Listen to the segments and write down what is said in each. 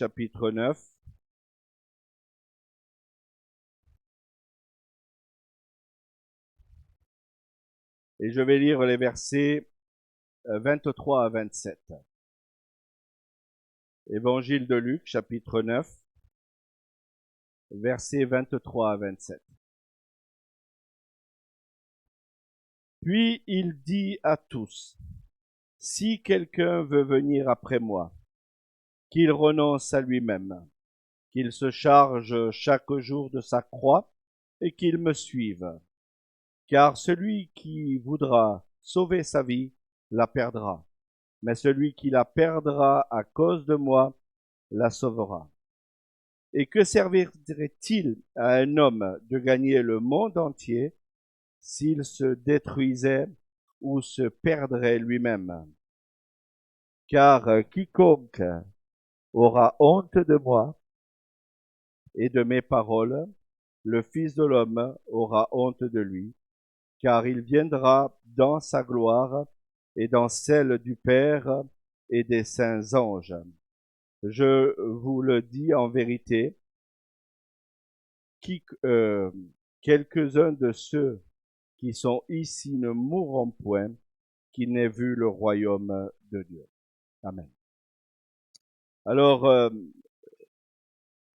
chapitre 9. Et je vais lire les versets 23 à 27. Évangile de Luc, chapitre 9, versets 23 à 27. Puis il dit à tous, « Si quelqu'un veut venir après moi, qu'il renonce à lui-même, qu'il se charge chaque jour de sa croix et qu'il me suive. Car celui qui voudra sauver sa vie la perdra, mais celui qui la perdra à cause de moi la sauvera. Et que servirait-il à un homme de gagner le monde entier s'il se détruisait ou se perdrait lui-même? Car quiconque aura honte de moi et de mes paroles, le Fils de l'homme aura honte de lui, car il viendra dans sa gloire et dans celle du Père et des saints anges. Je vous le dis en vérité, quelques-uns de ceux qui sont ici ne mourront point, qui n'aient vu le royaume de Dieu. Amen. Alors,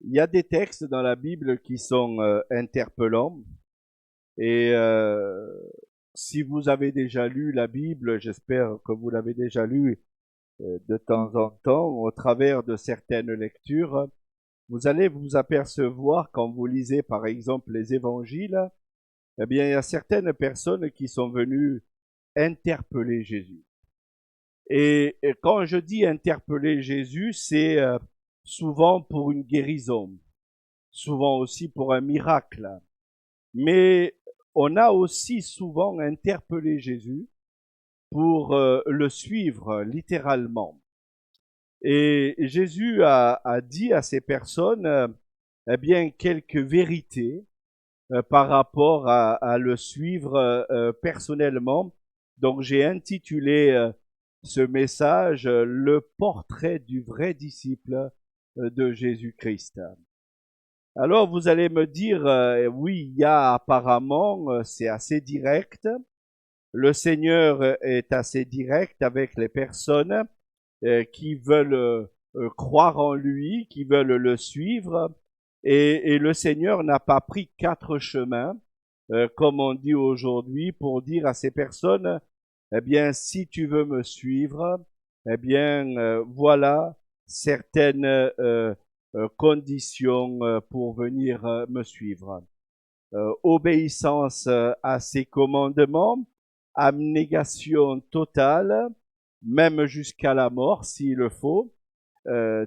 il y a des textes dans la Bible qui sont interpellants. Et si vous avez déjà lu la Bible, j'espère que vous l'avez déjà lu de temps en temps, au travers de certaines lectures, vous allez vous apercevoir quand vous lisez par exemple les évangiles, eh bien il y a certaines personnes qui sont venues interpeller Jésus. Et quand je dis interpeller Jésus, c'est souvent pour une guérison, souvent aussi pour un miracle. Mais on a aussi souvent interpellé Jésus pour le suivre littéralement. Et Jésus a dit à ces personnes, eh bien, quelques vérités par rapport à le suivre personnellement. Donc, j'ai intitulé ce message Le portrait du vrai disciple de Jésus-Christ. Alors, vous allez me dire, oui, il y a apparemment, c'est assez direct. Le Seigneur est assez direct avec les personnes qui veulent croire en lui, qui veulent le suivre. Et le Seigneur n'a pas pris 4 chemins, comme on dit aujourd'hui, pour dire à ces personnes, eh bien, si tu veux me suivre, eh bien, voilà certaines conditions pour venir me suivre. Obéissance à ses commandements, abnégation totale, même jusqu'à la mort s'il le faut.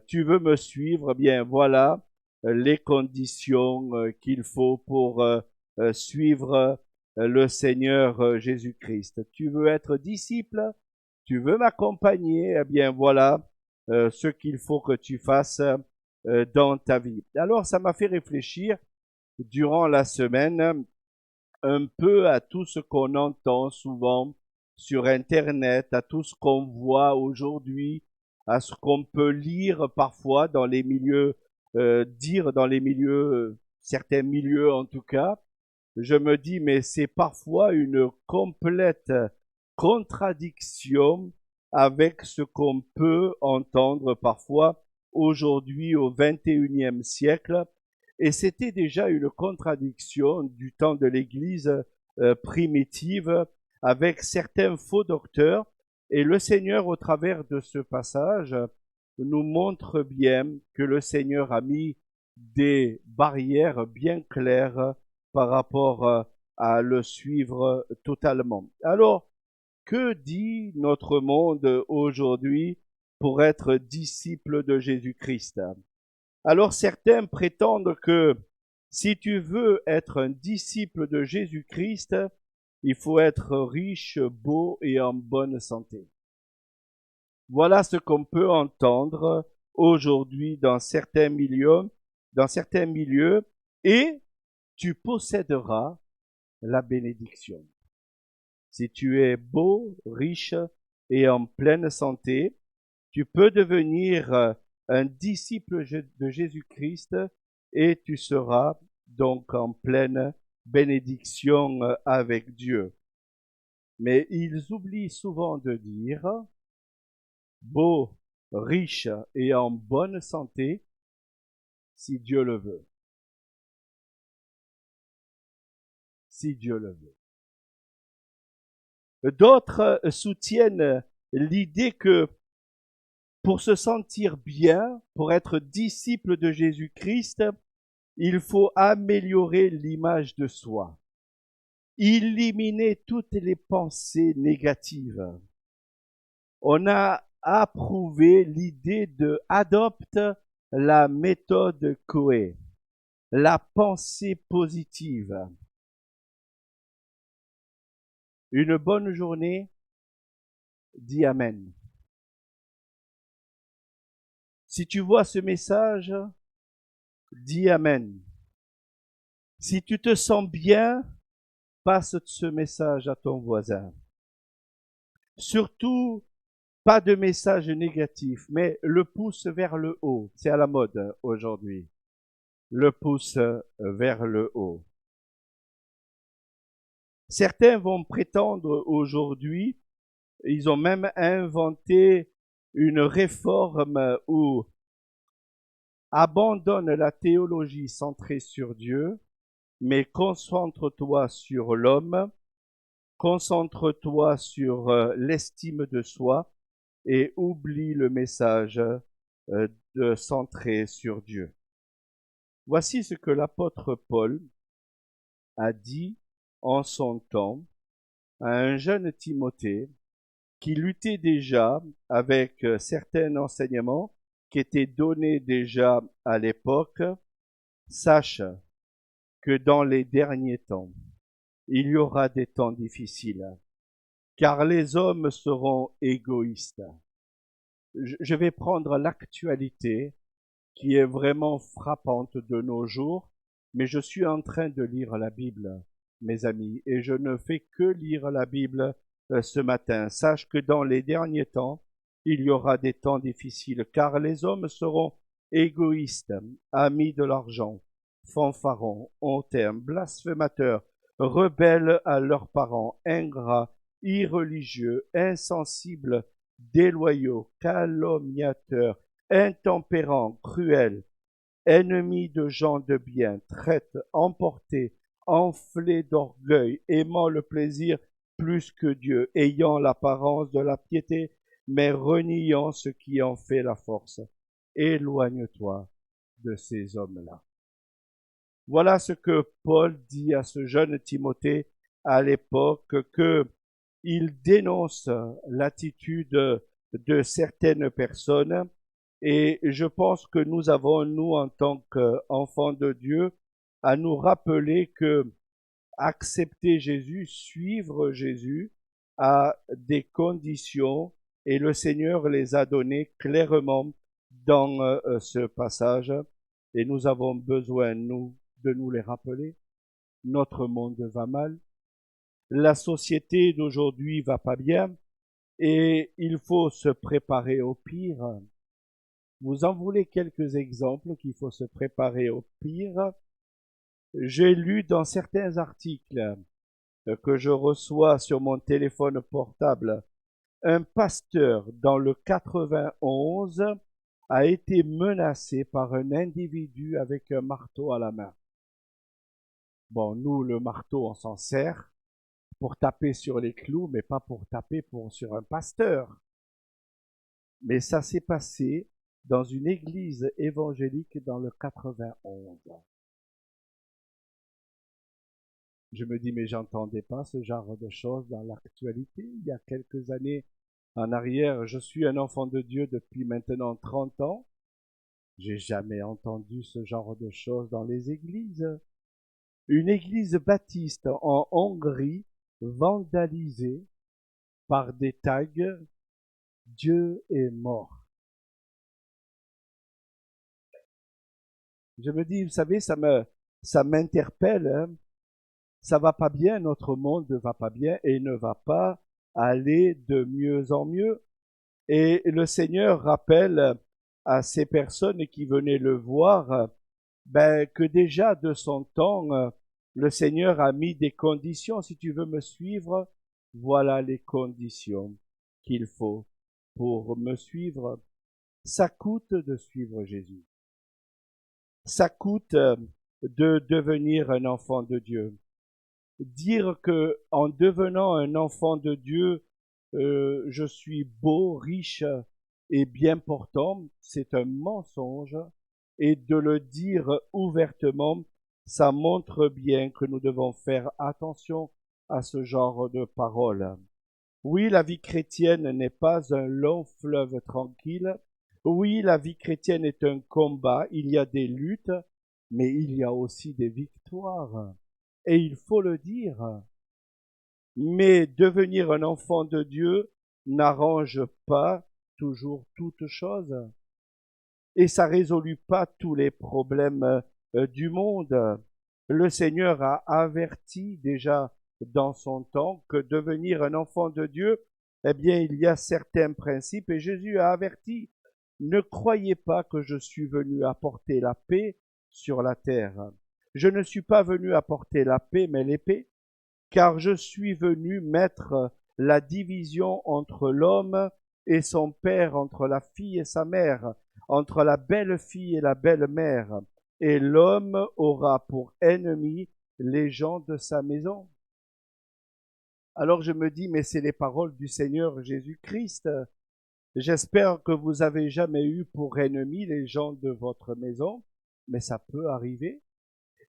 Tu veux me suivre, bien voilà les conditions qu'il faut pour suivre le Seigneur Jésus-Christ. Tu veux être disciple, tu veux m'accompagner, eh bien voilà ce qu'il faut que tu fasses dans ta vie. Alors ça m'a fait réfléchir durant la semaine un peu à tout ce qu'on entend souvent sur Internet, à tout ce qu'on voit aujourd'hui, à ce qu'on peut lire parfois dans les milieux, dire dans les milieux, certains milieux en tout cas. Je me dis, mais c'est parfois une complète contradiction avec ce qu'on peut entendre parfois aujourd'hui au XXIe siècle. Et c'était déjà une contradiction du temps de l'Église primitive avec certains faux docteurs. Et le Seigneur, au travers de ce passage, nous montre bien que le Seigneur a mis des barrières bien claires par rapport à le suivre totalement. Alors, que dit notre monde aujourd'hui pour être disciple de Jésus-Christ? Alors certains prétendent que si tu veux être un disciple de Jésus-Christ, il faut être riche, beau et en bonne santé. Voilà ce qu'on peut entendre aujourd'hui dans certains milieux, et tu posséderas la bénédiction. Si tu es beau, riche et en pleine santé, tu peux devenir un disciple de Jésus-Christ et tu seras donc en pleine bénédiction avec Dieu. Mais ils oublient souvent de dire, beau, riche et en bonne santé, si Dieu le veut. Si Dieu le veut. D'autres soutiennent l'idée que pour se sentir bien, pour être disciple de Jésus-Christ, il faut améliorer l'image de soi, éliminer toutes les pensées négatives. On a approuvé l'idée de adopte la méthode Coué, la pensée positive. Une bonne journée, dis Amen. Si tu vois ce message, dis Amen. Si tu te sens bien, passe ce message à ton voisin. Surtout, pas de message négatif, mais le pouce vers le haut. C'est à la mode aujourd'hui. Le pouce vers le haut. Certains vont prétendre aujourd'hui, ils ont même inventé une réforme où abandonne la théologie centrée sur Dieu, mais concentre-toi sur l'homme, concentre-toi sur l'estime de soi et oublie le message de centrer sur Dieu. Voici ce que l'apôtre Paul a dit en son temps à un jeune Timothée qui luttait déjà avec certains enseignements qui étaient donnés déjà à l'époque. Sache que dans les derniers temps, il y aura des temps difficiles, car les hommes seront égoïstes. Je vais prendre l'actualité qui est vraiment frappante de nos jours, mais je suis en train de lire la Bible, mes amis, et je ne fais que lire la Bible ce matin. Sache que dans les derniers temps, il y aura des temps difficiles, car les hommes seront égoïstes, amis de l'argent, fanfarons, hautains, blasphémateurs, rebelles à leurs parents, ingrats, irreligieux, insensibles, déloyaux, calomniateurs, intempérants, cruels, ennemis de gens de bien, traîtres, emportés, enflés d'orgueil, aimant le plaisir plus que Dieu, ayant l'apparence de la piété, mais reniant ce qui en fait la force. Éloigne-toi de ces hommes-là. Voilà ce que Paul dit à ce jeune Timothée à l'époque, qu'il dénonce l'attitude de certaines personnes, et je pense que nous avons, nous, en tant qu'enfants de Dieu, à nous rappeler que accepter Jésus, suivre Jésus, a des conditions, et le Seigneur les a données clairement dans ce passage, et nous avons besoin, nous, de nous les rappeler. Notre monde va mal, la société d'aujourd'hui va pas bien, et il faut se préparer au pire. Vous en voulez quelques exemples qu'il faut se préparer au pire? J'ai lu dans certains articles que je reçois sur mon téléphone portable, un pasteur dans le 91 a été menacé par un individu avec un marteau à la main. Bon, nous, le marteau, on s'en sert pour taper sur les clous, mais pas pour taper sur un pasteur. Mais ça s'est passé dans une église évangélique dans le 91. Je me dis, mais j'entendais pas ce genre de choses dans l'actualité. Il y a quelques années en arrière, je suis un enfant de Dieu depuis maintenant 30 ans. J'ai jamais entendu ce genre de choses dans les églises. Une église baptiste en Hongrie vandalisée par des tags « Dieu est mort ». Je me dis, vous savez, ça m'interpelle, hein. Ça va pas bien, notre monde ne va pas bien et ne va pas aller de mieux en mieux. Et le Seigneur rappelle à ces personnes qui venaient le voir, que déjà de son temps, le Seigneur a mis des conditions. Si tu veux me suivre, voilà les conditions qu'il faut pour me suivre. Ça coûte de suivre Jésus. Ça coûte de devenir un enfant de Dieu. Dire que en devenant un enfant de Dieu, je suis beau, riche et bien portant, c'est un mensonge. Et de le dire ouvertement, ça montre bien que nous devons faire attention à ce genre de paroles. Oui, la vie chrétienne n'est pas un long fleuve tranquille. Oui, la vie chrétienne est un combat. Il y a des luttes, mais il y a aussi des victoires. Et il faut le dire. Mais devenir un enfant de Dieu n'arrange pas toujours toutes choses. Et ça résout pas tous les problèmes du monde. Le Seigneur a averti déjà dans son temps que devenir un enfant de Dieu, eh bien, il y a certains principes et Jésus a averti, ne croyez pas que je suis venu apporter la paix sur la terre. Je ne suis pas venu apporter la paix, mais l'épée, car je suis venu mettre la division entre l'homme et son père, entre la fille et sa mère, entre la belle-fille et la belle-mère, et l'homme aura pour ennemi les gens de sa maison. Alors je me dis, mais c'est les paroles du Seigneur Jésus-Christ. J'espère que vous avez jamais eu pour ennemi les gens de votre maison, mais ça peut arriver.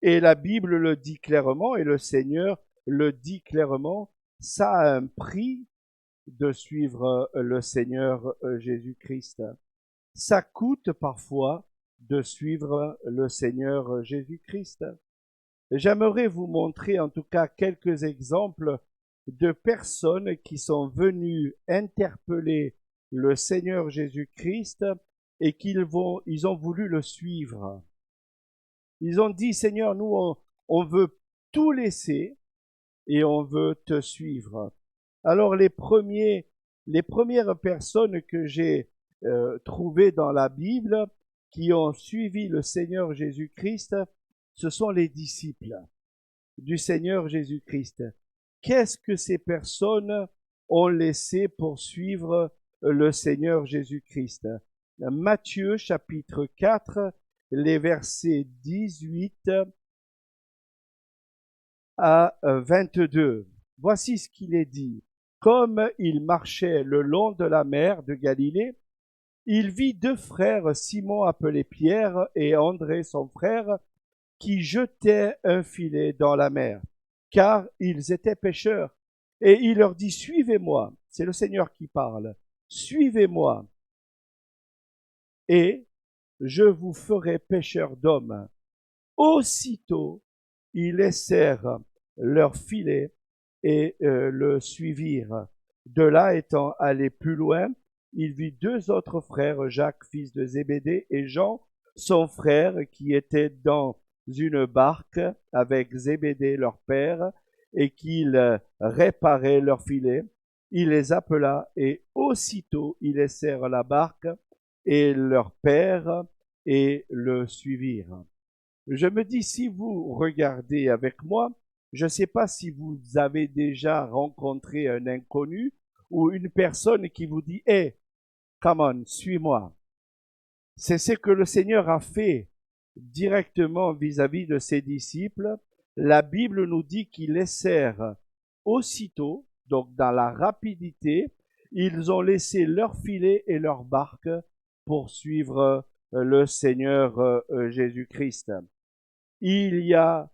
Et la Bible le dit clairement, et le Seigneur le dit clairement, ça a un prix de suivre le Seigneur Jésus-Christ. Ça coûte parfois de suivre le Seigneur Jésus-Christ. J'aimerais vous montrer en tout cas quelques exemples de personnes qui sont venues interpeller le Seigneur Jésus-Christ et ils ont voulu le suivre. Ils ont dit, Seigneur, nous, on veut tout laisser et on veut te suivre. Alors les premières personnes que j'ai trouvées dans la Bible qui ont suivi le Seigneur Jésus-Christ, ce sont les disciples du Seigneur Jésus-Christ. Qu'est-ce que ces personnes ont laissé pour suivre le Seigneur Jésus-Christ? Matthieu chapitre 4, les versets 18 à 22. Voici ce qu'il est dit. Comme il marchait le long de la mer de Galilée, il vit deux frères, Simon appelé Pierre et André son frère, qui jetaient un filet dans la mer, car ils étaient pêcheurs. Et il leur dit, suivez-moi. C'est le Seigneur qui parle. Suivez-moi. Et je vous ferai pêcheurs d'hommes. Aussitôt, ils laissèrent leur filet et le suivirent. De là, étant allé plus loin, il vit deux autres frères, Jacques, fils de Zébédée, et Jean, son frère, qui étaient dans une barque avec Zébédée, leur père, et qu'ils réparaient leur filet. Il les appela, et aussitôt ils laissèrent la barque et leur père et le suivirent. Je me dis, si vous regardez avec moi, je ne sais pas si vous avez déjà rencontré un inconnu ou une personne qui vous dit, hey, come on, suis-moi. C'est ce que le Seigneur a fait directement vis-à-vis de ses disciples. La Bible nous dit qu'ils laissèrent aussitôt, donc dans la rapidité, ils ont laissé leur filet et leur barque pour suivre le Seigneur Jésus-Christ. Il n'y a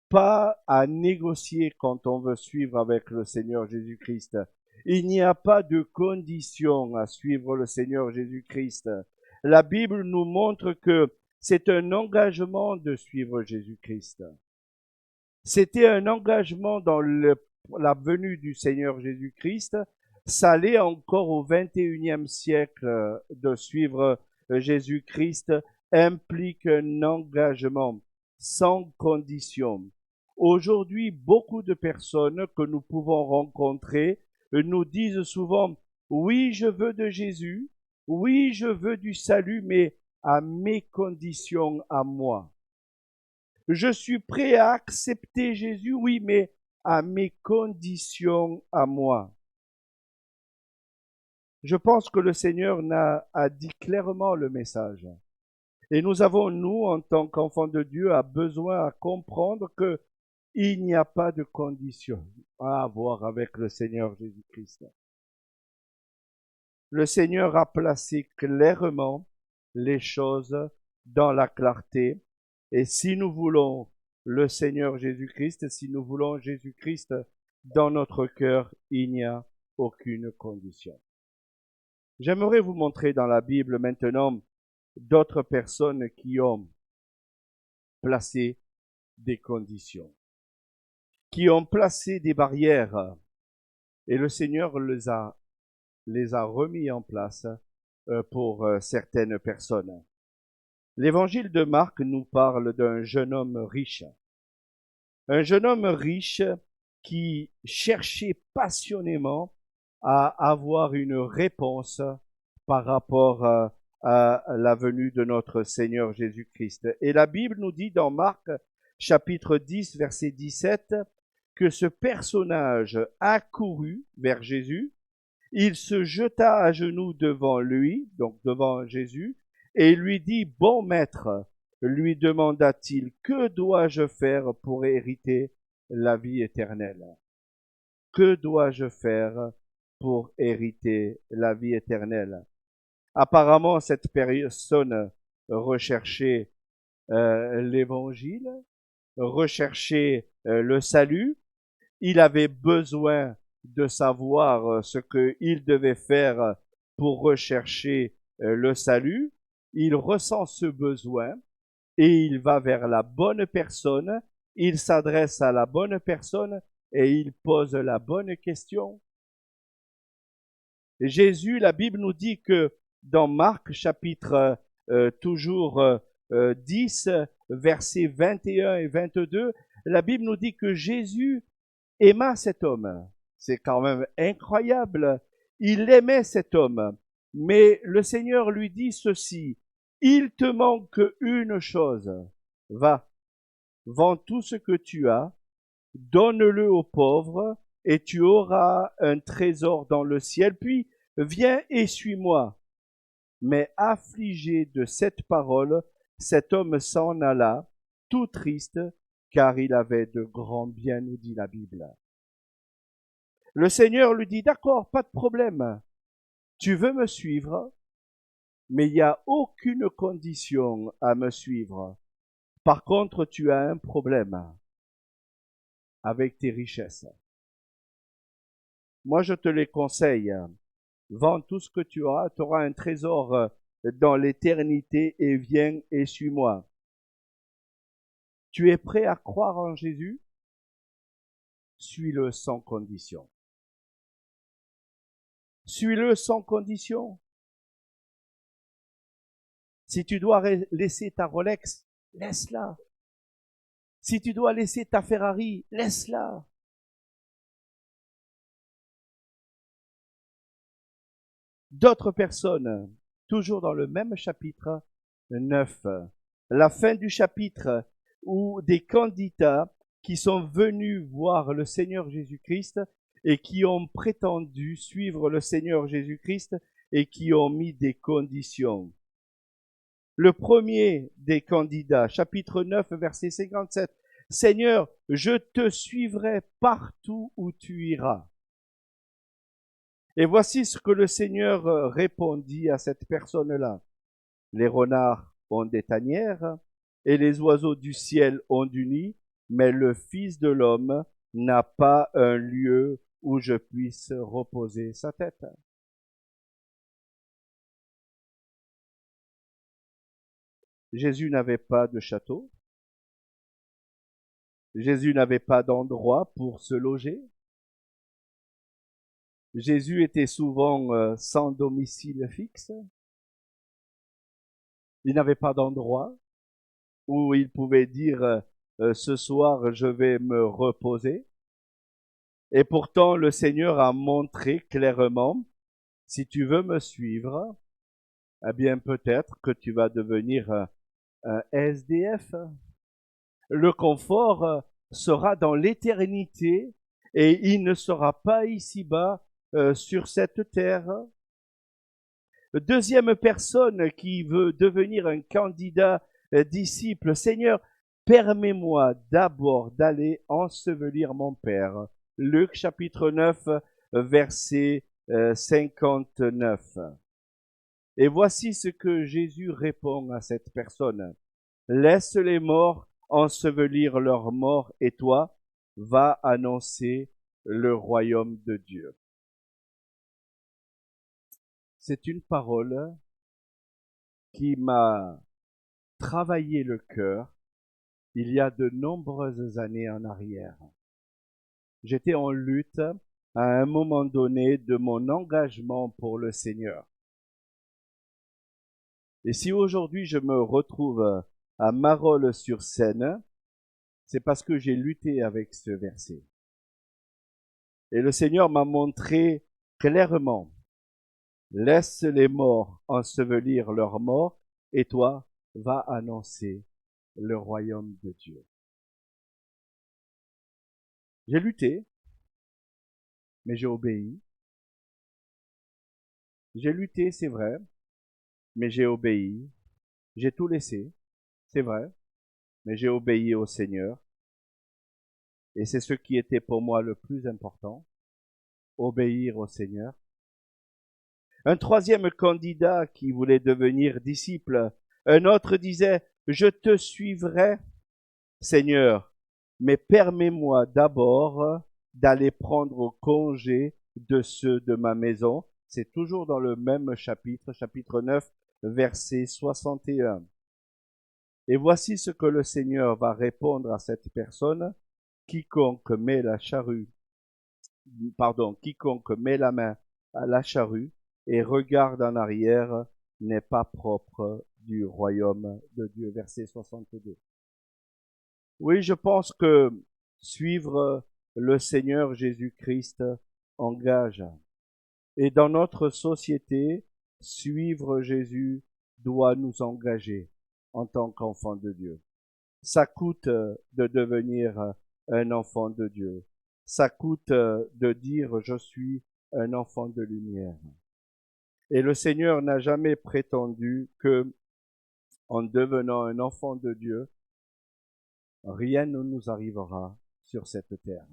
pas à négocier quand on veut suivre avec le Seigneur Jésus-Christ. Il n'y a pas de condition à suivre le Seigneur Jésus-Christ. La Bible nous montre que c'est un engagement de suivre Jésus-Christ. C'était un engagement dans la venue du Seigneur Jésus-Christ. Ça l'est encore au XXIe siècle de suivre Jésus-Christ implique un engagement sans condition. Aujourd'hui, beaucoup de personnes que nous pouvons rencontrer nous disent souvent, oui, je veux de Jésus, Oui, je veux du salut, mais à mes conditions à moi. Je suis prêt à accepter Jésus, oui, mais à mes conditions à moi. Je pense que le Seigneur a dit clairement le message. Et nous avons, nous, en tant qu'enfants de Dieu, besoin à comprendre que il n'y a pas de condition à avoir avec le Seigneur Jésus-Christ. Le Seigneur a placé clairement les choses dans la clarté. Et si nous voulons le Seigneur Jésus-Christ, si nous voulons Jésus-Christ dans notre cœur, il n'y a aucune condition. J'aimerais vous montrer dans la Bible maintenant d'autres personnes qui ont placé des conditions, qui ont placé des barrières, et le Seigneur les a remis en place pour certaines personnes. L'évangile de Marc nous parle d'un jeune homme riche. Un jeune homme riche qui cherchait passionnément à avoir une réponse par rapport à la venue de notre Seigneur Jésus-Christ. Et la Bible nous dit dans Marc chapitre 10, verset 17, que ce personnage accourut vers Jésus, il se jeta à genoux devant lui, donc devant Jésus, et lui dit, bon maître, lui demanda-t-il, que dois-je faire pour hériter la vie éternelle? Que dois-je faire pour hériter la vie éternelle? Apparemment, cette personne recherchait l'évangile, recherchait le salut. Il avait besoin de savoir ce qu'il devait faire pour rechercher le salut. Il ressent ce besoin et il va vers la bonne personne, il s'adresse à la bonne personne et il pose la bonne question. Jésus, la Bible nous dit que dans Marc chapitre toujours 10, versets 21 et 22, la Bible nous dit que Jésus aima cet homme. C'est quand même incroyable. Il aimait cet homme. Mais le Seigneur lui dit ceci, il te manque une chose. Va, vends tout ce que tu as, donne-le aux pauvres, et tu auras un trésor dans le ciel. Puis, viens et suis-moi. Mais affligé de cette parole, cet homme s'en alla, tout triste, car il avait de grands biens, nous dit la Bible. Le Seigneur lui dit, d'accord, pas de problème, tu veux me suivre, mais il n'y a aucune condition à me suivre. Par contre, tu as un problème avec tes richesses. Moi, je te les conseille. Vends tout ce que tu auras un trésor dans l'éternité et viens et suis-moi. Tu es prêt à croire en Jésus? Suis-le sans condition. Suis-le sans condition. Si tu dois laisser ta Rolex, laisse-la. Si tu dois laisser ta Ferrari, laisse-la. D'autres personnes, toujours dans le même chapitre 9, la fin du chapitre où des candidats qui sont venus voir le Seigneur Jésus-Christ et qui ont prétendu suivre le Seigneur Jésus-Christ et qui ont mis des conditions. Le premier des candidats, chapitre 9, verset 57, Seigneur, je te suivrai partout où tu iras. Et voici ce que le Seigneur répondit à cette personne-là. Les renards ont des tanières et les oiseaux du ciel ont du nid, mais le Fils de l'homme n'a pas un lieu où je puisse reposer sa tête. Jésus n'avait pas de château. Jésus n'avait pas d'endroit pour se loger. Jésus était souvent sans domicile fixe. Il n'avait pas d'endroit où il pouvait dire ce soir je vais me reposer. Et pourtant le Seigneur a montré clairement, si tu veux me suivre, Eh bien, peut-être que tu vas devenir un SDF. Le confort sera dans l'éternité et il ne sera pas ici-bas sur cette terre. Deuxième personne qui veut devenir un candidat disciple, Seigneur, permets-moi d'abord d'aller ensevelir mon Père. Luc chapitre 9, verset 59. Et voici ce que Jésus répond à cette personne. Laisse les morts ensevelir leurs morts et toi, va annoncer le royaume de Dieu. C'est une parole qui m'a travaillé le cœur il y a de nombreuses années en arrière. J'étais en lutte à un moment donné de mon engagement pour le Seigneur. Et si aujourd'hui je me retrouve à Marolles-sur-Seine, c'est parce que j'ai lutté avec ce verset. Et le Seigneur m'a montré clairement, laisse les morts ensevelir leurs morts, et toi, va annoncer le royaume de Dieu. J'ai lutté, mais j'ai obéi. J'ai lutté, c'est vrai, mais j'ai obéi. J'ai tout laissé, c'est vrai, mais j'ai obéi au Seigneur. Et c'est ce qui était pour moi le plus important, obéir au Seigneur. Un troisième candidat qui voulait devenir disciple, un autre disait, je te suivrai, Seigneur, mais permets-moi d'abord d'aller prendre congé de ceux de ma maison. C'est toujours dans le même chapitre, chapitre 9, verset 61. Et voici ce que le Seigneur va répondre à cette personne. Quiconque met quiconque met la main à la charrue et regarde en arrière n'est pas propre du royaume de Dieu. Verset 62. Oui, je pense que suivre le Seigneur Jésus-Christ engage. Et dans notre société, suivre Jésus doit nous engager en tant qu'enfants de Dieu. Ça coûte de devenir un enfant de Dieu. Ça coûte de dire je suis un enfant de lumière. Et le Seigneur n'a jamais prétendu que, en devenant un enfant de Dieu, rien ne nous arrivera sur cette terre.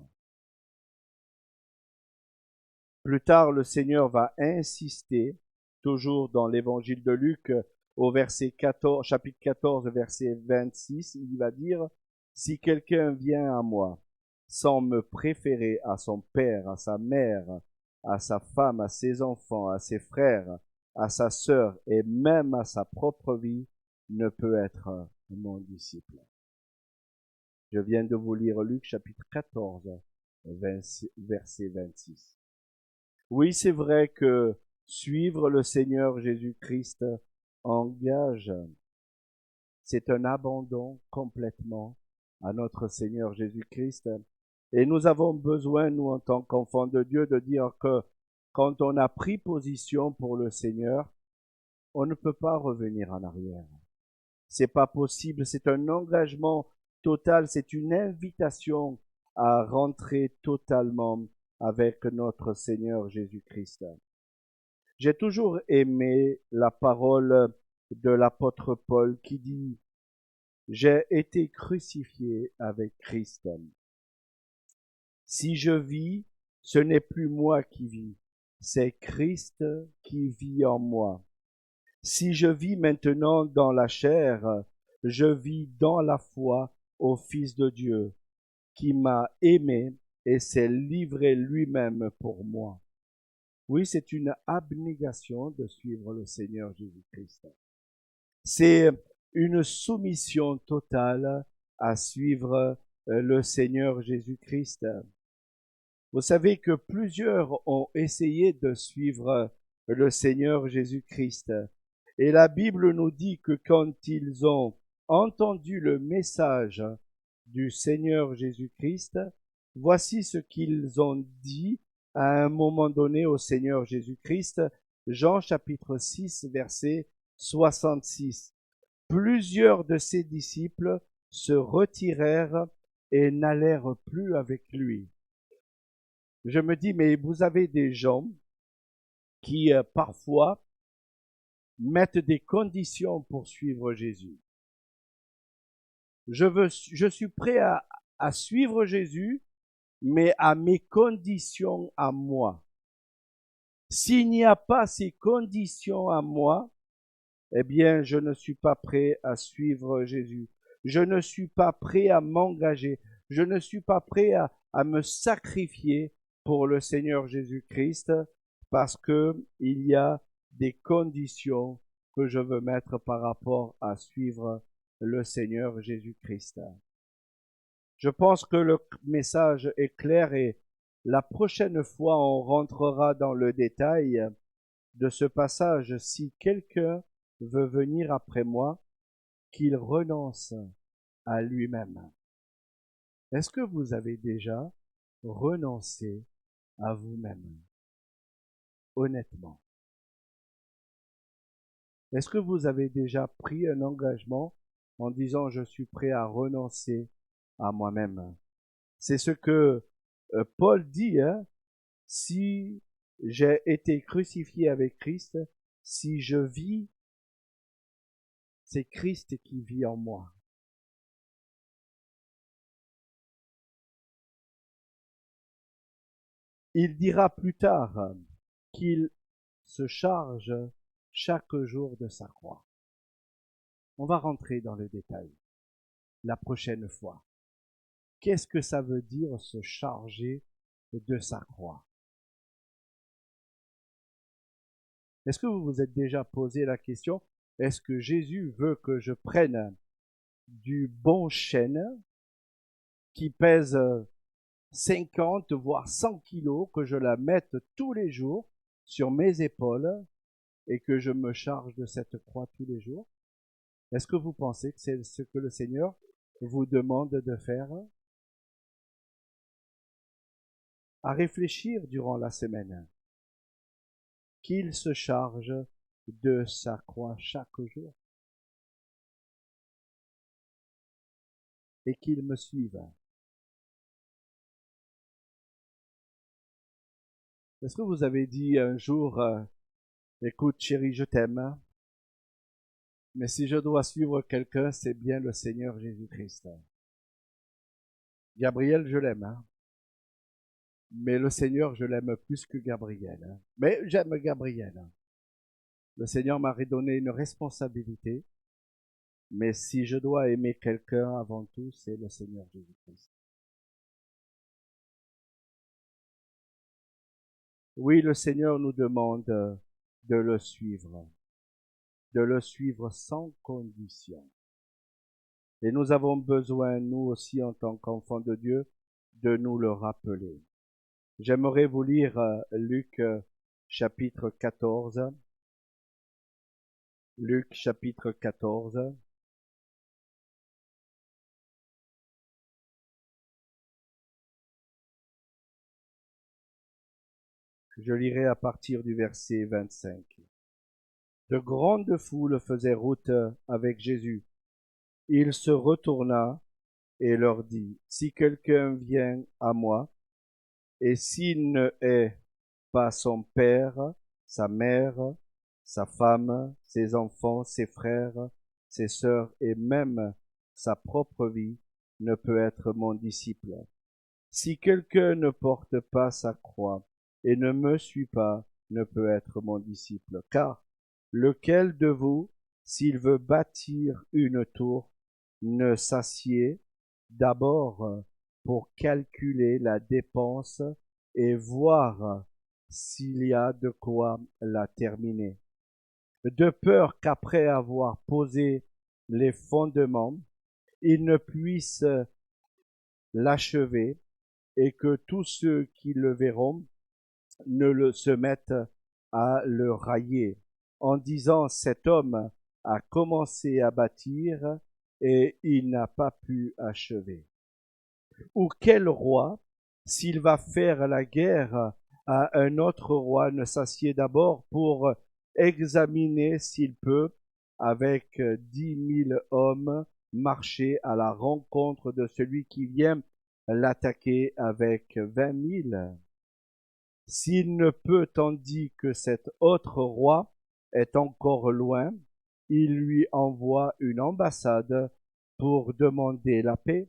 Plus tard, le Seigneur va insister, toujours dans l'évangile de Luc, au verset 14, chapitre 14, verset 26, il va dire, si quelqu'un vient à moi sans me préférer à son père, à sa mère, à sa femme, à ses enfants, à ses frères, à sa sœur et même à sa propre vie, ne peut être mon disciple. Je viens de vous lire Luc chapitre 14, verset 26. Oui, c'est vrai que suivre le Seigneur Jésus-Christ engage, c'est un abandon complètement à notre Seigneur Jésus-Christ. Et nous avons besoin, nous, en tant qu'enfants de Dieu, de dire que quand on a pris position pour le Seigneur, on ne peut pas revenir en arrière. C'est pas possible, c'est un engagement total, c'est une invitation à rentrer totalement avec notre Seigneur Jésus-Christ. J'ai toujours aimé la parole de l'apôtre Paul qui dit « J'ai été crucifié avec Christ. Si je vis, ce n'est plus moi qui vis, c'est Christ qui vit en moi. Si je vis maintenant dans la chair, je vis dans la foi au Fils de Dieu, qui m'a aimé et s'est livré lui-même pour moi. » Oui, c'est une abnégation de suivre le Seigneur Jésus-Christ. C'est une soumission totale à suivre le Seigneur Jésus-Christ. Vous savez que plusieurs ont essayé de suivre le Seigneur Jésus-Christ. Et la Bible nous dit que quand ils ont entendu le message du Seigneur Jésus-Christ, voici ce qu'ils ont dit à un moment donné au Seigneur Jésus-Christ. Jean chapitre 6, verset 66. Plusieurs de ses disciples se retirèrent et n'allèrent plus avec lui. Je me dis, mais vous avez des gens qui parfois mettent des conditions pour suivre Jésus. Je suis prêt à suivre Jésus, mais à mes conditions à moi. S'il n'y a pas ces conditions à moi, eh bien, je ne suis pas prêt à suivre Jésus. Je ne suis pas prêt à m'engager. Je ne suis pas prêt à me sacrifier pour le Seigneur Jésus-Christ parce que il y a des conditions que je veux mettre par rapport à suivre le Seigneur Jésus-Christ. Je pense que le message est clair et la prochaine fois on rentrera dans le détail de ce passage. Si quelqu'un veut venir après moi, qu'il renonce à lui-même. Est-ce que vous avez déjà renoncé à vous-même? Honnêtement. Est-ce que vous avez déjà pris un engagement en disant je suis prêt à renoncer à moi-même? C'est ce que Paul dit, hein? Si j'ai été crucifié avec Christ, si je vis, c'est Christ qui vit en moi. Il dira plus tard qu'il se charge chaque jour de sa croix. On va rentrer dans le détail la prochaine fois. Qu'est-ce que ça veut dire se charger de sa croix? Est-ce que vous vous êtes déjà posé la question, est-ce que Jésus veut que je prenne du bon chêne qui pèse 50 voire 100 kilos, que je la mette tous les jours sur mes épaules et que je me charge de cette croix tous les jours? Est-ce que vous pensez que c'est ce que le Seigneur vous demande de faire? À réfléchir durant la semaine, qu'il se charge de sa croix chaque jour et qu'il me suive. Est-ce que vous avez dit un jour, écoute chérie, je t'aime, mais si je dois suivre quelqu'un, c'est bien le Seigneur Jésus-Christ. Gabriel, je l'aime, hein? Mais le Seigneur, je l'aime plus que Gabriel. Hein? Mais j'aime Gabriel. Hein? Le Seigneur m'a redonné une responsabilité, mais si je dois aimer quelqu'un avant tout, c'est le Seigneur Jésus-Christ. Oui, le Seigneur nous demande de le suivre sans condition. Et nous avons besoin, nous aussi, en tant qu'enfants de Dieu, de nous le rappeler. J'aimerais vous lire Luc chapitre 14. Luc chapitre 14. Je lirai à partir du verset 25. De grandes foules faisaient route avec Jésus. Il se retourna et leur dit, si quelqu'un vient à moi, et s'il ne hait pas son père, sa mère, sa femme, ses enfants, ses frères, ses sœurs et même sa propre vie, ne peut être mon disciple. Si quelqu'un ne porte pas sa croix et ne me suit pas, ne peut être mon disciple. Car lequel de vous, s'il veut bâtir une tour, ne s'assied d'abord pour calculer la dépense et voir s'il y a de quoi la terminer, de peur qu'après avoir posé les fondements, il ne puisse l'achever et que tous ceux qui le verront se mettent à le railler, en disant cet homme a commencé à bâtir et il n'a pas pu achever. Ou quel roi, s'il va faire la guerre à un autre roi, ne s'assied d'abord pour examiner s'il peut avec 10 000 hommes, marcher à la rencontre de celui qui vient l'attaquer avec 20 000. S'il ne peut, tandis que cet autre roi est encore loin, il lui envoie une ambassade pour demander la paix.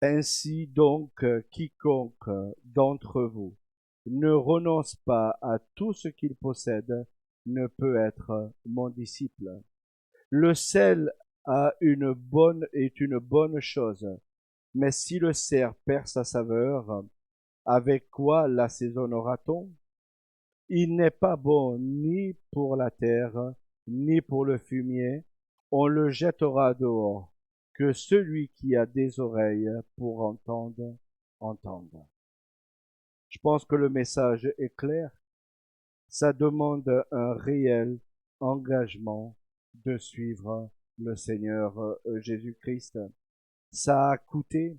Ainsi donc, quiconque d'entre vous ne renonce pas à tout ce qu'il possède ne peut être mon disciple. Le sel est une bonne chose, mais si le cerf perd sa saveur, avec quoi l'assaisonnera-t-on? Il n'est pas bon ni pour la terre, ni pour le fumier, on le jettera dehors. Que celui qui a des oreilles pour entendre, entende. Je pense que le message est clair. Ça demande un réel engagement de suivre le Seigneur Jésus-Christ. Ça a coûté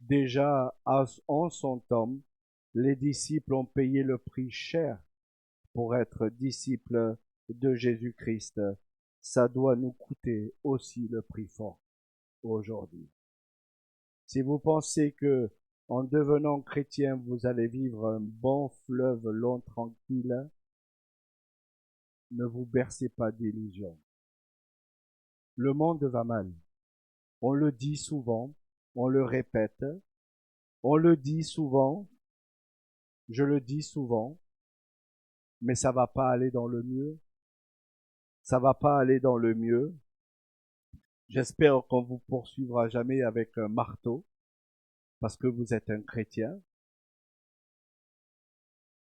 déjà en son temps. Les disciples ont payé le prix cher pour être disciples de Jésus-Christ. Ça doit nous coûter aussi le prix fort aujourd'hui. Si vous pensez que en devenant chrétien, vous allez vivre un bon fleuve long tranquille, ne vous bercez pas d'illusions. Le monde va mal. On le dit souvent, on le répète, on le dit souvent, je le dis souvent, mais ça va pas aller dans le mieux. Ça va pas aller dans le mieux. J'espère qu'on vous poursuivra jamais avec un marteau, parce que vous êtes un chrétien,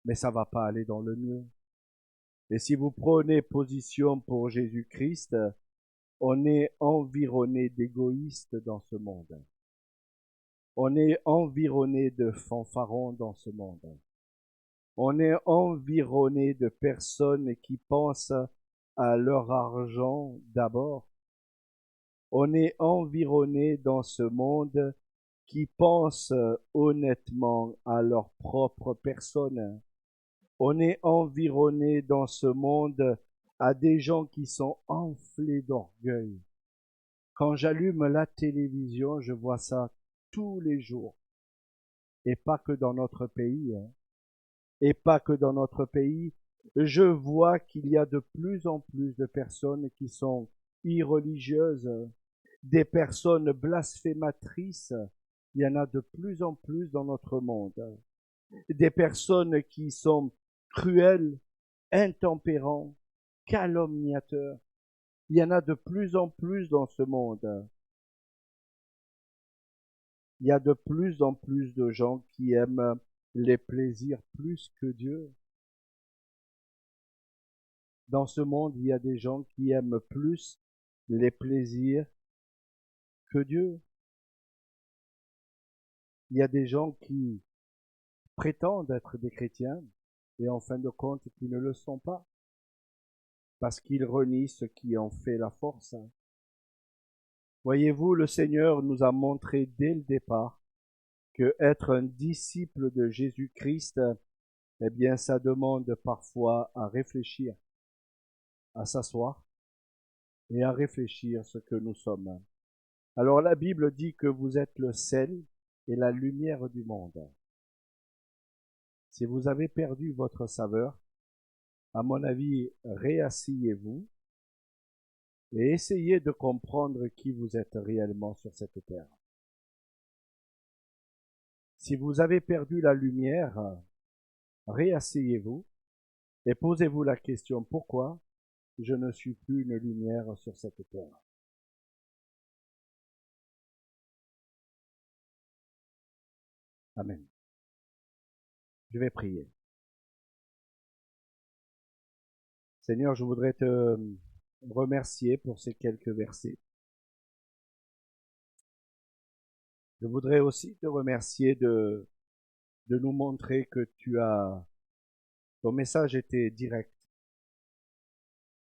mais ça va pas aller dans le mieux. Et si vous prenez position pour Jésus-Christ, on est environné d'égoïstes dans ce monde. On est environné de fanfarons dans ce monde. On est environné de personnes qui pensent à leur argent d'abord. On est environné dans ce monde qui pensent honnêtement à leur propre personne. On est environné dans ce monde à des gens qui sont enflés d'orgueil. Quand j'allume la télévision, je vois ça tous les jours. Et pas que dans notre pays. Et pas que dans notre pays. Je vois qu'il y a de plus en plus de personnes qui sont irreligieuses, des personnes blasphématrices. Il y en a de plus en plus dans notre monde. Des personnes qui sont cruelles, intempérants, calomniateurs. Il y en a de plus en plus dans ce monde. Il y a de plus en plus de gens qui aiment les plaisirs plus que Dieu. Dans ce monde, il y a des gens qui aiment plus les plaisirs que Dieu. Il y a des gens qui prétendent être des chrétiens et en fin de compte qui ne le sont pas parce qu'ils renient ce qui en fait la force. Voyez-vous, le Seigneur nous a montré dès le départ que être un disciple de Jésus-Christ, eh bien, ça demande parfois à réfléchir, à s'asseoir et à réfléchir ce que nous sommes. Alors la Bible dit que vous êtes le sel et la lumière du monde. Si vous avez perdu votre saveur, à mon avis, réasseyez-vous et essayez de comprendre qui vous êtes réellement sur cette terre. Si vous avez perdu la lumière, réasseyez-vous et posez-vous la question pourquoi je ne suis plus une lumière sur cette terre. Amen. Je vais prier. Seigneur, je voudrais te remercier pour ces quelques versets. Je voudrais aussi te remercier de nous montrer que ton message était direct.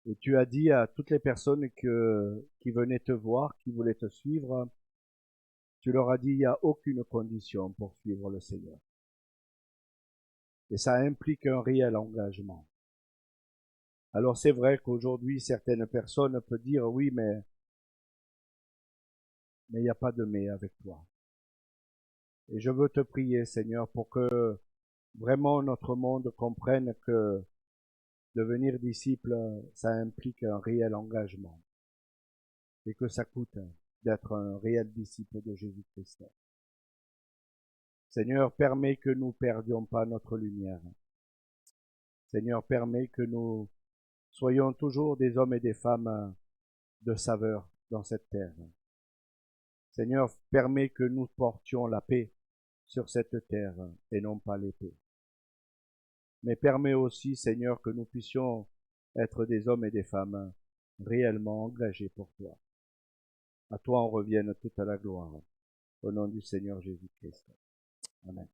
Et tu as dit à toutes les personnes qui venaient te voir, qui voulaient te suivre, tu leur as dit, il n'y a aucune condition pour suivre le Seigneur. Et ça implique un réel engagement. Alors c'est vrai qu'aujourd'hui, certaines personnes peuvent dire, oui, mais il n'y a pas de mais avec toi. Et je veux te prier, Seigneur, pour que vraiment notre monde comprenne que devenir disciple, ça implique un réel engagement et que ça coûte d'être un réel disciple de Jésus-Christ. Seigneur, permets que nous ne perdions pas notre lumière. Seigneur, permets que nous soyons toujours des hommes et des femmes de saveur dans cette terre. Seigneur, permets que nous portions la paix sur cette terre et non pas l'épée. Mais permets aussi, Seigneur, que nous puissions être des hommes et des femmes réellement engagés pour toi. À toi en revienne toute la gloire. Au nom du Seigneur Jésus-Christ. Amen.